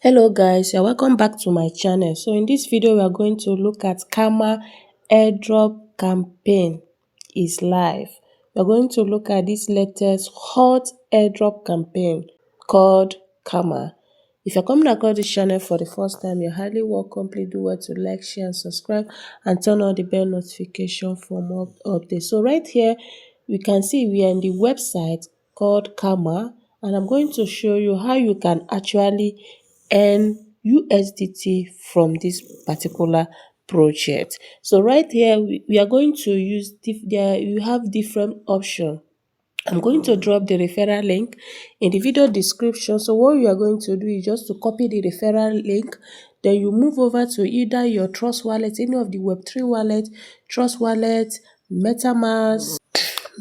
Hello guys, you're welcome back to my channel. So in this video we are going to look at Karma Airdrop campaign is live. We're going to look at this latest hot airdrop campaign called Karma. If you're coming across this channel for the first time, you're highly welcome. Please do well to like, share and subscribe and turn on the bell notification for more updates. So right here we can see we are in the website called Karma, and I'm going to show you how you can actually earn USDT from this particular project. So right here we are going to use you have different options. I'm going to drop the referral link in the video description. So what you are going to do is just to copy the referral link, then you move over to either your Trust wallet, any of the Web3 wallet, Trust wallet, MetaMask,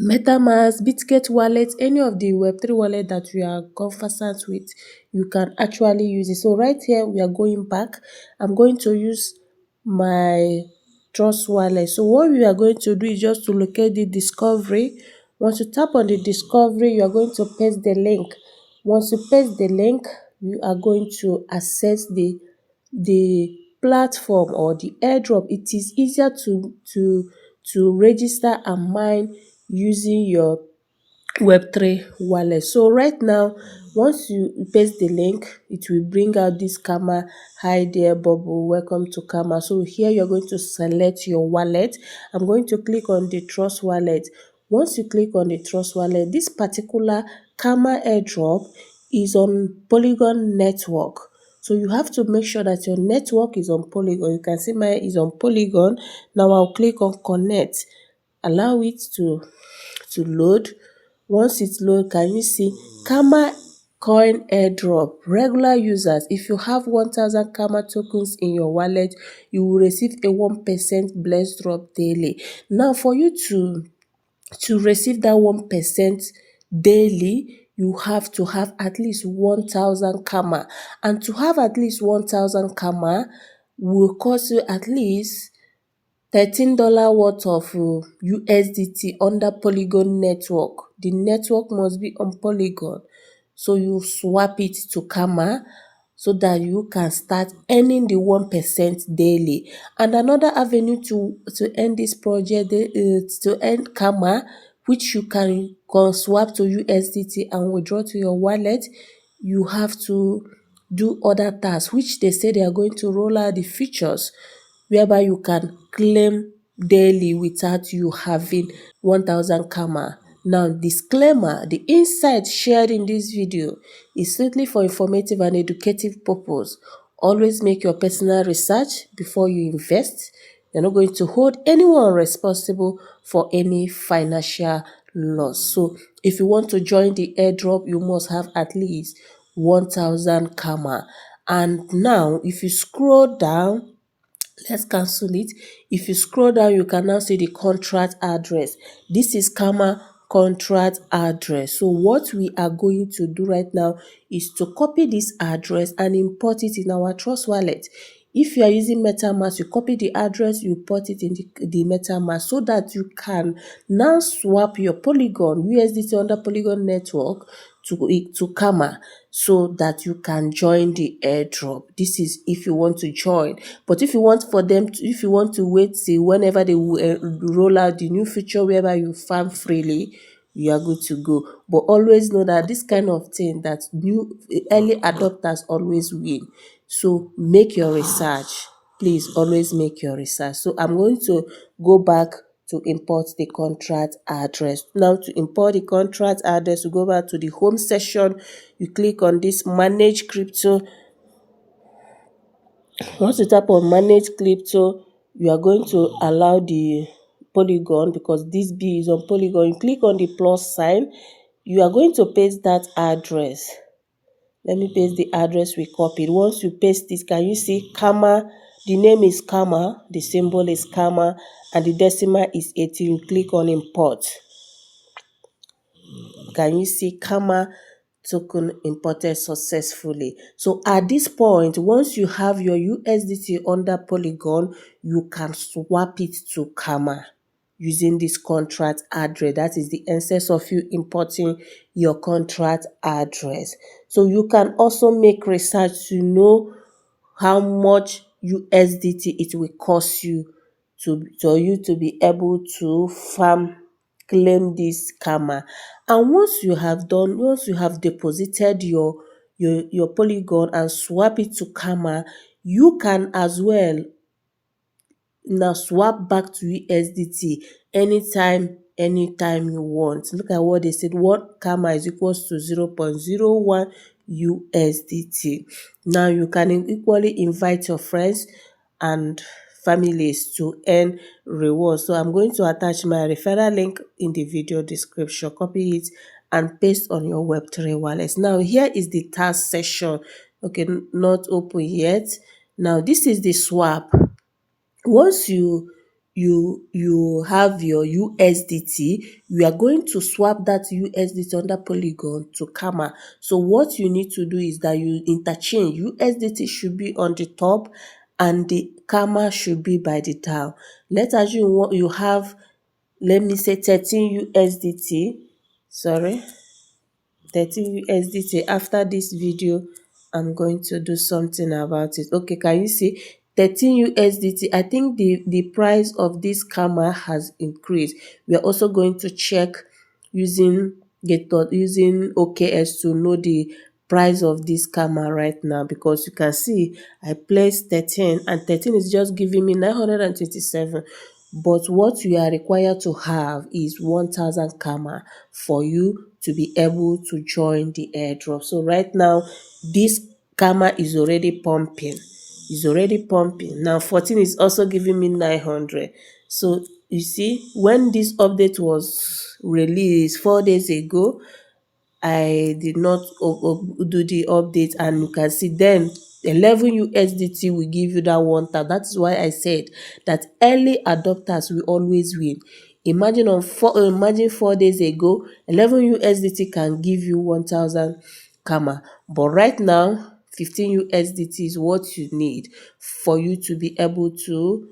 Bitget wallet, any of the Web3 wallet that you are conversant with, you can actually use it. So right here, we are going back. I'm going to use my Trust wallet. So what we are going to do is just to locate the discovery. Once you tap on the discovery, you are going to paste the link. Once you paste the link, you are going to access the platform or the airdrop. It is easier to register and mine using your Web3 wallet. So right now, once you paste the link, it will bring out this Karma. Hi there, Bubble. Welcome to Karma. So here you're going to select your wallet. I'm going to click on the Trust wallet. Once you click on the Trust wallet, this particular Karma airdrop is on Polygon network. So you have to make sure that your network is on Polygon. You can see mine is on Polygon. Now I'll click on connect. Allow it to load. Once it's load, can you see Karma coin airdrop? Regular users, if you have 1000 Karma tokens in your wallet, you will receive a 1% blessed drop daily. Now for you to receive that 1% daily, you have to have at least 1000 Karma, and to have at least 1000 Karma will cost you at least $13 worth of USDT under Polygon network. The network must be on Polygon. So you swap it to Karma so that you can start earning the 1% daily. And another avenue to end this project, to earn Karma, which you can swap to USDT and withdraw to your wallet, you have to do other tasks, which they say they are going to roll out the features whereby you can claim daily without you having 1000 Karma. Now, disclaimer, the insights shared in this video is strictly for informative and educative purpose. Always make your personal research before you invest. You're not going to hold anyone responsible for any financial loss. So if you want to join the airdrop, you must have at least 1000 Karma. And now, if you scroll down, let's cancel it. If you scroll down, you can now see the contract address. This is Karma contract address. So what we are going to do right now is to copy this address and import it in our Trust wallet. If you are using MetaMask, you copy the address, you put it in the MetaMask so that you can now swap your Polygon USDT under Polygon network to Karma so that you can join the airdrop. This is if you want to join. But if you want if you want to wait till whenever they will roll out the new feature whereby you farm freely, you are good to go. But always know that this kind of thing, that new early adopters always win. So make your research. Please always make your research. So I'm going to go back to import the contract address. Now to import the contract address, you go back to the home section, you click on this manage crypto. Once you tap on manage crypto, you are going to allow the Polygon, because this B is on Polygon. You click on the plus sign, you are going to paste that address. Let me paste the address we copied. Once you paste this, can you see Karma? The name is Karma, the symbol is Karma, and the decimal is 18. You click on import. Can you see Karma token imported successfully? So at this point, once you have your USDT under Polygon, you can swap it to Karma. using this contract address. That is the essence of you importing your contract address. So you can also make research to know how much USDT it will cost you to be able to claim this Karma. And once you have deposited your Polygon and swap it to Karma, you can as well now swap back to USDT anytime you want. Look at what they said. One Karma is equals to 0.01 USDT. Now you can equally invite your friends and families to earn rewards. So I'm going to attach my referral link in the video description. Copy it and paste on your Web3 wallets. Now here is the task session. Okay, not open yet. Now this is the swap. Once you have your USDT, you are going to swap that USDT under Polygon to Karma. So what you need to do is that you interchange. USDT should be on the top and the Karma should be by the down. Let's assume you have, let me say 13 USDT. Sorry. 13 USDT. After this video, I'm going to do something about it. Okay, can you see 13 USDT? I think the price of this Karma has increased. We are also going to check using using OKS to know the price of this Karma right now, because you can see I placed 13 and 13 is just giving me 927. But what you are required to have is 1000 Karma for you to be able to join the airdrop. So right now, this Karma is already pumping. It's already pumping. Now 14 is also giving me 900. So you see, when this update was released 4 days ago, I did not do the update, and you can see then 11 USDT will give you that 1000. That is why I said that early adopters will always win. Imagine 4 days ago, 11 USDT can give you 1000 Karma, but right now 15 USDT is what you need for you to be able to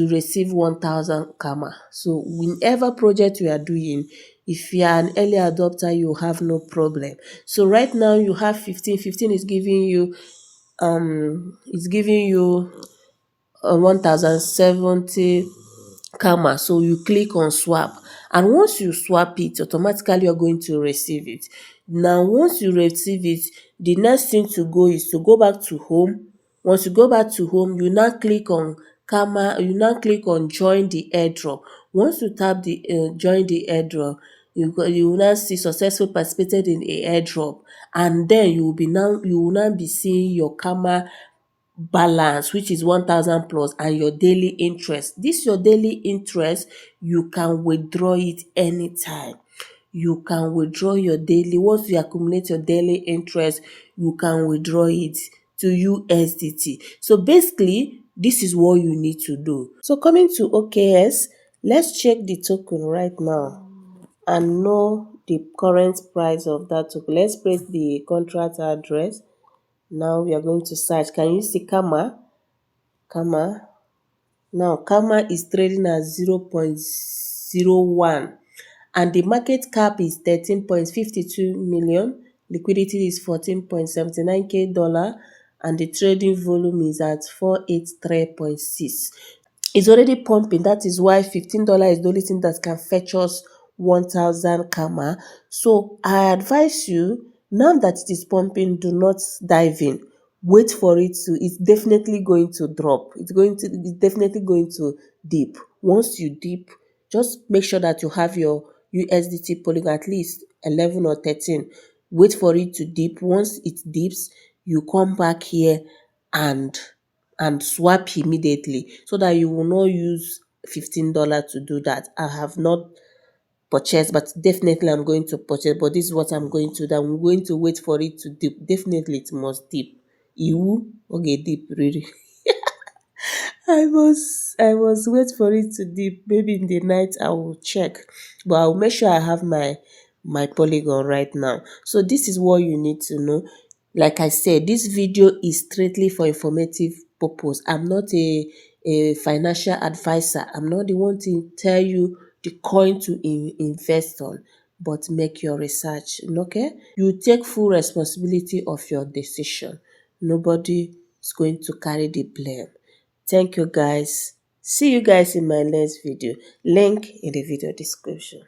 receive 1000 Karma. So whenever project you are doing, if you are an early adopter, you have no problem. So right now you have 15. 15 is giving you 1070 Karma. So you click on swap, and once you swap it, automatically you're going to receive it. Now once you receive it, the next thing to go is to go back to home. Once you go back to home, you now click on Karma, you now click on join the airdrop. Once you tap the join the airdrop, you will now see successful participated in a airdrop, and then you will now be seeing your Karma balance, which is 1000 plus, and your daily interest. This your daily interest, you can withdraw it anytime. You can withdraw your daily. Once you accumulate your daily interest, you can withdraw it to USDT. So basically, this is what you need to do. So coming to OKS, let's check the token right now and know the current price of that token. Let's press the contract address. Now we are going to search. Can you see Karma? Karma. Now Karma is trading at 0.01 and the market cap is 13.52 million. Liquidity is 14.79k dollar and the trading volume is at 483.6. It's already pumping. That is why $15 is the only thing that can fetch us 1000 Karma. So I advise you, now that it is pumping, do not dive in. Wait for it to, it's definitely going to drop. It's definitely going to dip. Once you dip, just make sure that you have your USDT Polygon at least 11 or 13. Wait for it to dip. Once it dips, you come back here and swap immediately, so that you will not use $15 to do that. I have not purchased, but definitely I'm going to purchase. But this is what I'm going to do. I'm going to wait for it to dip. Definitely it must dip. You okay, dip really. I must wait for it to dip. Maybe in the night I will check. But I'll make sure I have my Polygon right now. So this is what you need to know. Like I said, this video is strictly for informative purpose. I'm not a financial advisor. I'm not the one to tell you the coin to invest on, but make your research, okay? You take full responsibility of your decision. Nobody is going to carry the blame. Thank you guys. See you guys in my next video. Link in the video description.